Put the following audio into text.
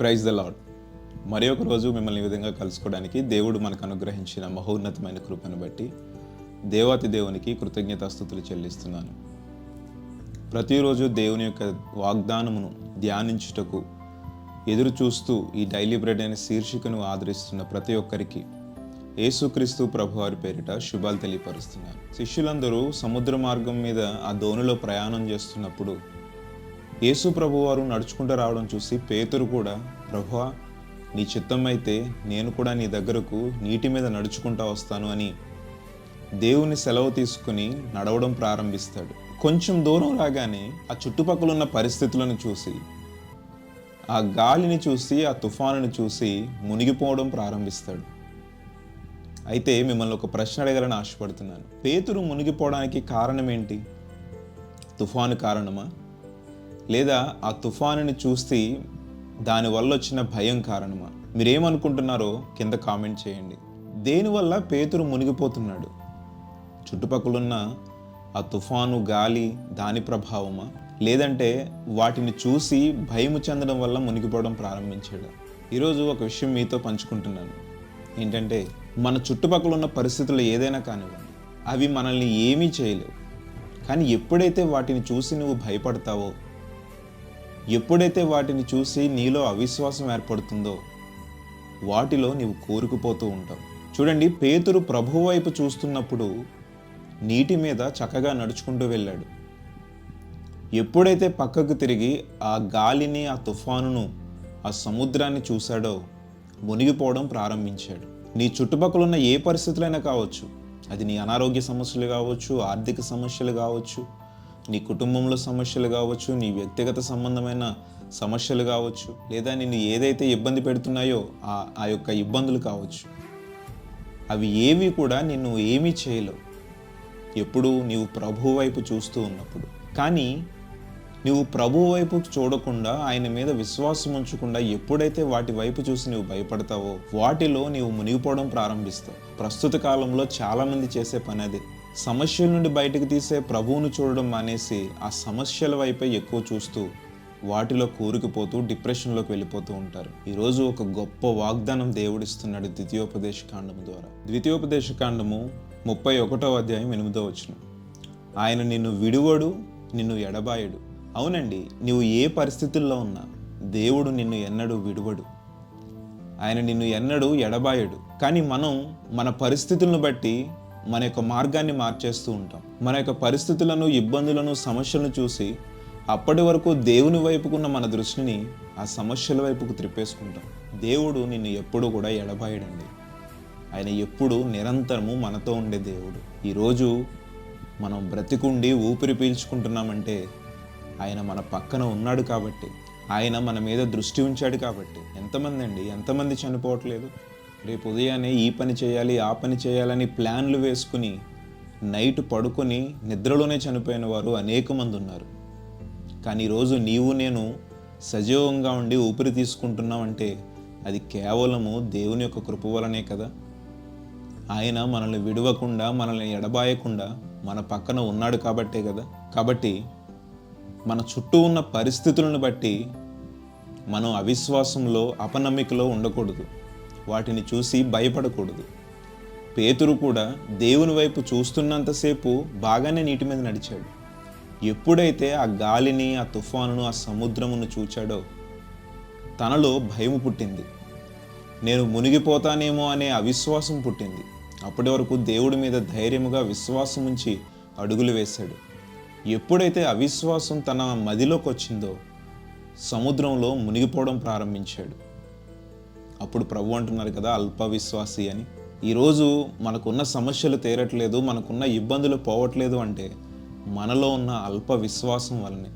Praise the lord. మరి ఒక రోజు మిమ్మల్ని ఈ విధంగా కలుసుకోవడానికి దేవుడు మనకు అనుగ్రహించిన మహోన్నతమైన కృపను బట్టి దేవాతి దేవునికి కృతజ్ఞతాస్తుతులు చెల్లిస్తున్నాను. ప్రతిరోజు దేవుని యొక్క వాగ్దానమును ధ్యానించుటకు ఎదురు చూస్తూ ఈ డైలీ బ్రెడ్ అనే శీర్షికను ఆదరిస్తున్న ప్రతి ఒక్కరికి యేసుక్రీస్తు ప్రభువారి పేరిట శుభాలు తెలియపరుస్తున్నాను. శిష్యులందరూ సముద్ర మార్గం మీద ఆ దోణిలో ప్రయాణం చేస్తున్నప్పుడు యేసు ప్రభువారు నడుచుకుంటూ రావడం చూసి పేతురు కూడా, ప్రభువా నీ చిత్తం అయితే నేను కూడా నీ దగ్గరకు నీటి మీద నడుచుకుంటా వస్తాను అని దేవుని సెలవు తీసుకుని నడవడం ప్రారంభిస్తాడు. కొంచెం దూరం రాగానే ఆ చుట్టుపక్కల ఉన్న పరిస్థితులను చూసి, ఆ గాలిని చూసి, ఆ తుఫానుని చూసి మునిగిపోవడం ప్రారంభిస్తాడు. అయితే మిమ్మల్ని ఒక ప్రశ్న అడగాలని ఆశపడుతున్నాను. పేతురు మునిగిపోవడానికి కారణం ఏంటి? తుఫాను కారణమా? లేదా ఆ తుఫానుని చూసి దానివల్ల వచ్చిన భయం కారణమా? మీరేమనుకుంటున్నారో కింద కామెంట్ చేయండి. దేనివల్ల పేతురు మునిగిపోతున్నాడు? చుట్టుపక్కలున్న ఆ తుఫాను, గాలి, దాని ప్రభావమా? లేదంటే వాటిని చూసి భయము చెందడం వల్ల మునిగిపోవడం ప్రారంభించాడు? ఈరోజు ఒక విషయం మీతో పంచుకుంటున్నాను. ఏంటంటే, మన చుట్టుపక్కల ఉన్న పరిస్థితులు ఏదైనా కానివ్వండి, అవి మనల్ని ఏమీ చేయలేవు. కానీ ఎప్పుడైతే వాటిని చూసి నువ్వు భయపడతావో, ఎప్పుడైతే వాటిని చూసి నీలో అవిశ్వాసం ఏర్పడుతుందో, వాటిలో నీవు కూరుకుపోతూ ఉంటావు. చూడండి, పేతురు ప్రభువు వైపు చూస్తున్నప్పుడు నీటి మీద చక్కగా నడుచుకుంటూ వెళ్ళాడు. ఎప్పుడైతే పక్కకు తిరిగి ఆ గాలిని, ఆ తుఫానును, ఆ సముద్రాన్ని చూశాడో మునిగిపోవడం ప్రారంభించాడు. నీ చుట్టుపక్కల ఉన్న ఏ పరిస్థితులైనా కావచ్చు, అది నీ అనారోగ్య సమస్యలు కావచ్చు, ఆర్థిక సమస్యలు కావచ్చు, నీ కుటుంబంలో సమస్యలు కావచ్చు, నీ వ్యక్తిగత సంబంధమైన సమస్యలు కావచ్చు, లేదా నిన్ను ఏదైతే ఇబ్బంది పెడుతున్నాయో ఆ యొక్క ఇబ్బందులు కావచ్చు, అవి ఏవి కూడా నిన్ను ఏమీ చేయలేవు ఎప్పుడు నీవు ప్రభువు వైపు చూస్తూ ఉన్నప్పుడు. కానీ నువ్వు ప్రభువు వైపు చూడకుండా, ఆయన మీద విశ్వాసం ఉంచకుండా ఎప్పుడైతే వాటి వైపు చూసి నువ్వు భయపడతావో, వాటిలో నీవు మునిగిపోవడం ప్రారంభిస్తావు. ప్రస్తుత కాలంలో చాలామంది చేసే పని అదే. సమస్యల నుండి బయటకు తీసే ప్రభువును చూడడం మానేసి ఆ సమస్యల వైపే ఎక్కువ చూస్తూ వాటిలో కూరుకుపోతూ డిప్రెషన్లోకి వెళ్ళిపోతూ ఉంటారు. ఈరోజు ఒక గొప్ప వాగ్దానం దేవుడిస్తున్నాడు ద్వితీయోపదేశ కాండము ద్వారా. ద్వితీయోపదేశ కాండము 31వ అధ్యాయం 8వ వచనం. ఆయన నిన్ను విడువడు, నిన్ను ఎడబాయడు. అవునండి, నువ్వు ఏ పరిస్థితుల్లో ఉన్నా దేవుడు నిన్ను ఎన్నడూ విడువడు, ఆయన నిన్ను ఎన్నడూ ఎడబాయడు. కానీ మనం మన పరిస్థితులను బట్టి మన యొక్క మార్గాన్ని మార్చేస్తూ ఉంటాం. మన యొక్క పరిస్థితులను, ఇబ్బందులను, సమస్యలను చూసి అప్పటి వరకు దేవుని వైపుకున్న మన దృష్టిని ఆ సమస్యల వైపుకు త్రిప్పేసుకుంటాం. దేవుడు నిన్ను ఎప్పుడూ కూడా ఎడబాయడండి. ఆయన ఎప్పుడూ నిరంతరము మనతో ఉండే దేవుడు. ఈరోజు మనం బ్రతికుండి ఊపిరి పీల్చుకుంటున్నామంటే ఆయన మన పక్కన ఉన్నాడు కాబట్టి, ఆయన మన మీద దృష్టి ఉంచాడు కాబట్టి. ఎంతమంది చనిపోవట్లేదు? రేపు ఉదయాన్నే ఈ పని చేయాలి, ఆ పని చేయాలని ప్లాన్లు వేసుకుని నైట్ పడుకొని నిద్రలోనే చనిపోయిన వారు అనేక మంది ఉన్నారు. కానీ ఈరోజు నీవు నేను సజీవంగా ఉండి ఊపిరి తీసుకుంటున్నామంటే అది కేవలము దేవుని యొక్క కృప వలనే కదా. ఆయన మనల్ని విడవకుండా, మనల్ని ఎడబాయకుండా మన పక్కన ఉన్నాడు కాబట్టే కదా. కాబట్టి మన చుట్టూ ఉన్న పరిస్థితులను బట్టి మనం అవిశ్వాసంలో, అపనమ్మికలో ఉండకూడదు. వాటిని చూసి భయపడకూడదు. పేతురు కూడా దేవుని వైపు చూస్తున్నంతసేపు బాగానే నీటి మీద నడిచాడు. ఎప్పుడైతే ఆ గాలిని, ఆ తుఫానును, ఆ సముద్రమును చూచాడో తనలో భయం పుట్టింది. నేను మునిగిపోతానేమో అనే అవిశ్వాసం పుట్టింది. అప్పటి వరకు దేవుడి మీద ధైర్యముగా విశ్వాసం ఉంచి అడుగులు వేశాడు. ఎప్పుడైతే అవిశ్వాసం తన మదిలోకి వచ్చిందో సముద్రంలో మునిగిపోవడం ప్రారంభించాడు. అప్పుడు ప్రభు అంటున్నారు కదా, అల్ప విశ్వాసి అని. ఈరోజు మనకున్న సమస్యలు తీరట్లేదు, మనకున్న ఇబ్బందులు పోవట్లేదు అంటే మనలో ఉన్న అల్ప విశ్వాసం వల్లనే.